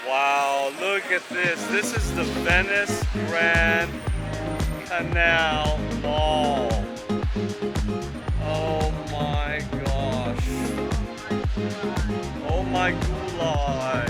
Wow, look at this. This is the Venice Grand Canal Mall. Oh my gosh. Oh my gulai.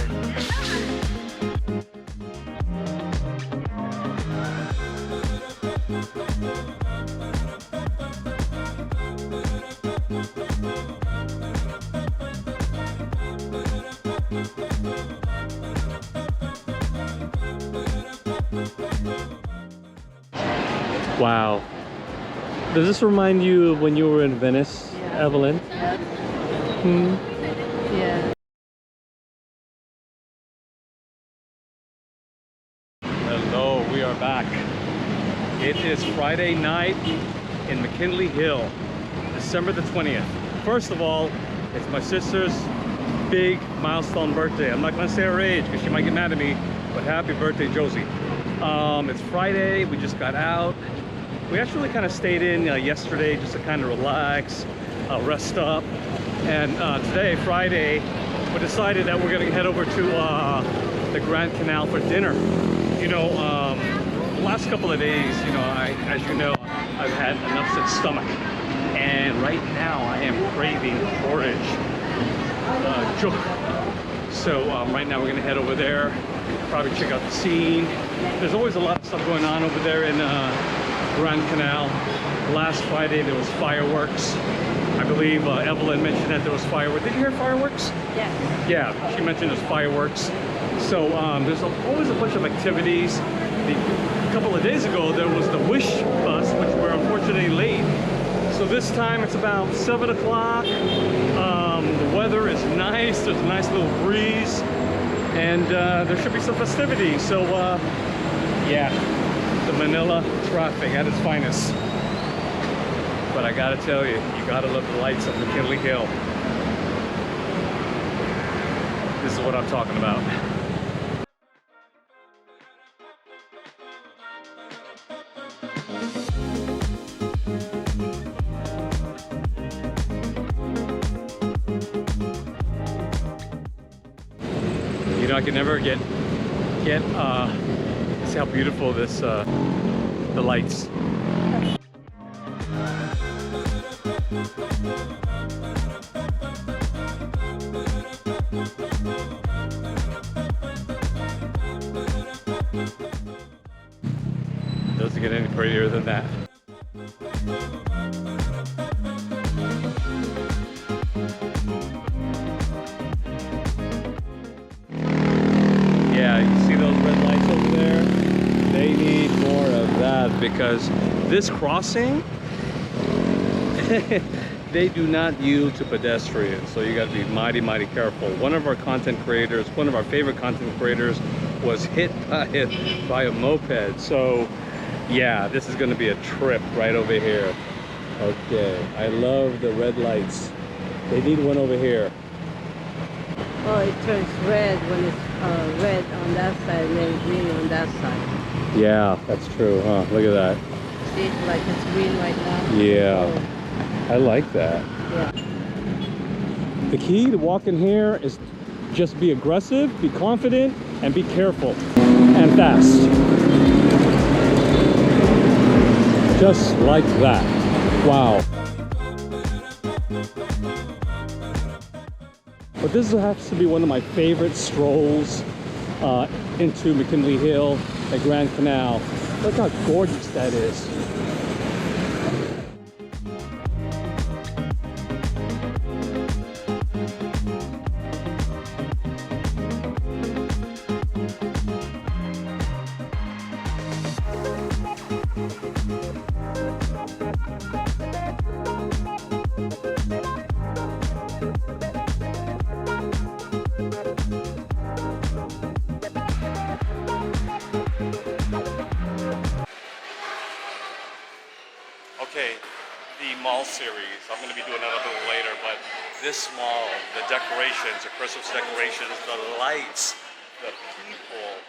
Wow. Does this remind you of when you were in Venice, Yeah. Evelyn? Yes. Hmm. Yeah. Hello, we are back. It is Friday night in McKinley Hill, December the 20th. First of all, it's my sister's big milestone birthday. I'm not gonna say her age because she might get mad at me, but happy birthday, Josie. It's Friday, we just got out. We actually kind of stayed in yesterday just to kind of relax, rest up. And today, Friday, we decided that we're gonna head over to the Grand Canal for dinner. You know, the last couple of days, you know, as you know, I've had an upset stomach. And right now I am craving porridge, juk. So right now we're gonna head over there, probably check out the scene. There's always a lot of stuff going on over there in Grand Canal. Last Friday there was fireworks. I believe Evelyn mentioned that there was fireworks. Did you hear fireworks? Yes. Yeah, she mentioned there's fireworks. So there's always a bunch of activities. A couple of days ago there was the Wish bus, which were unfortunately late. So this time it's about 7 o'clock. The weather is nice. There's a nice little breeze. And there should be some festivities. So yeah, the Manila traffic at its finest. But I gotta tell you, you gotta love the lights of McKinley Hill. This is what I'm talking about. You know, I can never get see how beautiful this the lights. Doesn't get any prettier than that. Yeah, you see those red lights over there? They need more of that because this crossing, they do not yield to pedestrians. So you got to be mighty, mighty careful. One of our content creators, one of our favorite content creators was hit by a moped. So yeah, this is going to be a trip right over here. Okay, I love the red lights. They need one over here. Oh, it turns red when it's red on that side and then green on that side. Yeah, that's true, huh? Look at that. See, like it's green right now. Yeah, I like that. Yeah. The key to walking here is just be aggressive, be confident, and be careful and fast. Just like that. Wow. But this has to be one of my favorite strolls into McKinley Hill, the Grand Canal. Look how gorgeous that is. Okay, the mall series, I'm going to be doing that a little later, but this mall, the decorations, the Christmas decorations, the lights, the people.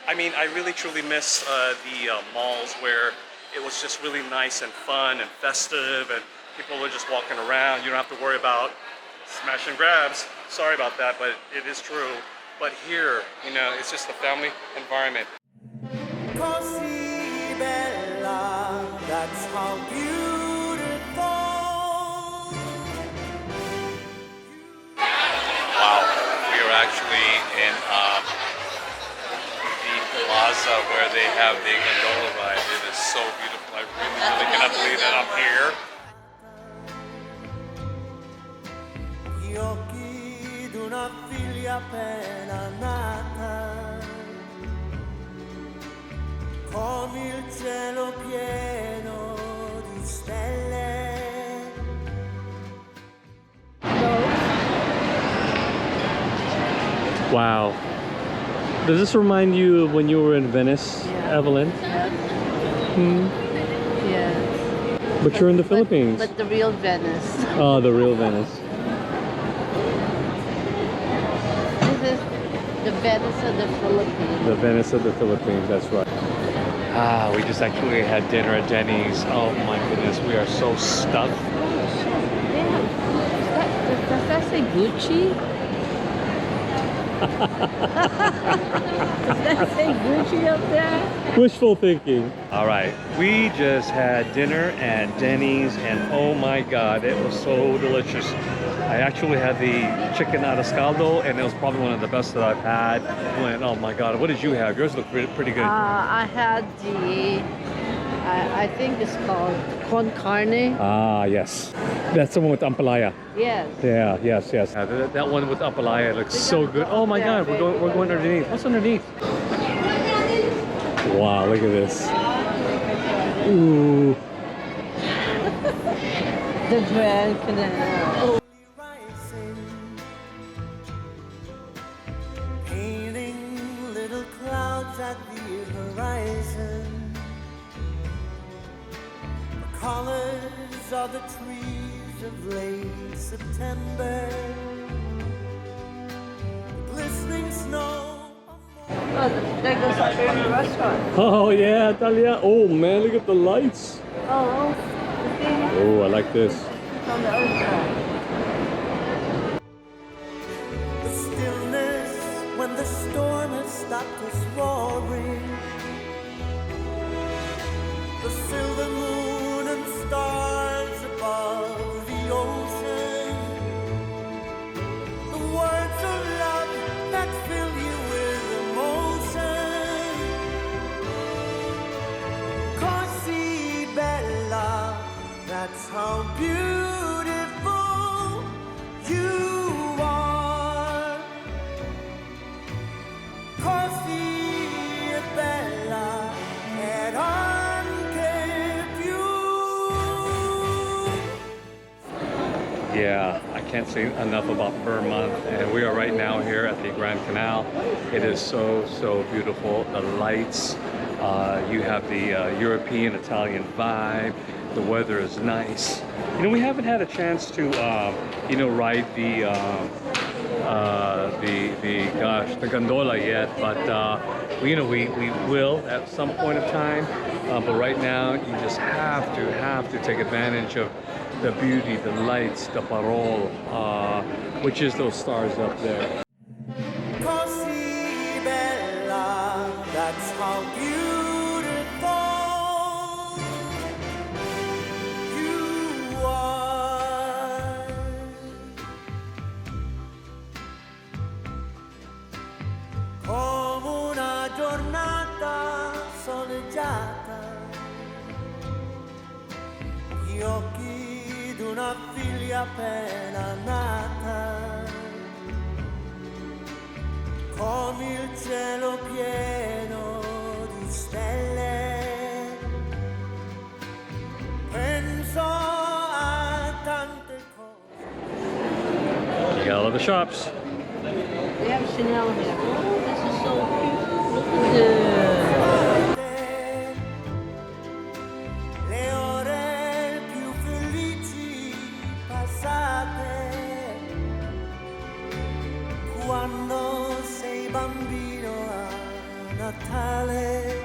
I mean, I really truly miss the malls where it was just really nice and fun and festive and people were just walking around. You don't have to worry about smash and grabs. Sorry about that, but it is true. But here, you know, it's just a family environment. Così bella, that's how beautiful. Wow, we are actually in the plaza where they have the gondola ride. It is so beautiful. I really cannot believe that I'm here. Gli occhi d'una figlia appena nata, come il cielo pieno di stelle. Wow. Does this remind you of when you were in Venice, Yeah. Evelyn? Yes. Hmm. Yes. But you're in the Philippines. But the real Venice. Oh, the real Venice. This is the Venice of the Philippines. The Venice of the Philippines, that's right. Ah, we just actually had dinner at Denny's. Oh my goodness, we are so stuffed. Yeah. Does that say Gucci? Does that say Gucci up there? Wishful thinking. All right, we just had dinner at Denny's and oh my God, it was so delicious. I actually had the chicken atascaldo and it was probably one of the best that I've had. Oh my God, what did you have? Yours looked pretty good. I had the, I think it's called con carne. Ah, yes. That's the one with ampalaya. Yes. Yeah, yes. That one with ampalaya looks so good. Oh my God, we're going underneath. What's underneath? Wow, look at this. Ooh. The Grand Canal. Painting little clouds at the horizon, the colors of the trees of late September, the glistening snow. Oh, there goes our favorite restaurant. Oh yeah, Talia. Oh man, look at the lights. Oh, the thing Oh, I like this. is on the other side. The stillness when the storm has stopped us roaring, the silver moon and stars above the ocean, the words of love that fill you with emotion. Così bella, that's how beautiful you are. Così bella ed anche più. Yeah, I can't say enough about Vermont, and we are right now here at the Grand Canal. It is so beautiful. The lights, you have the European Italian vibe. The weather is nice. You know, we haven't had a chance to you know, ride the gondola yet, but we will at some point of time. But right now, you just have to take advantage of the beauty, the lights, the parol, which is those stars up there. Così bella, that's how beautiful you are. Come una giornata soleggiata, gli occhi d'una figlia appena nata, come il cielo pieno di stelle, penso a tante cose. You got all the shops. They have Chanel here. Oh, this is so cute. Look at this. Le ore più felici passate quando sei bambino a Natale.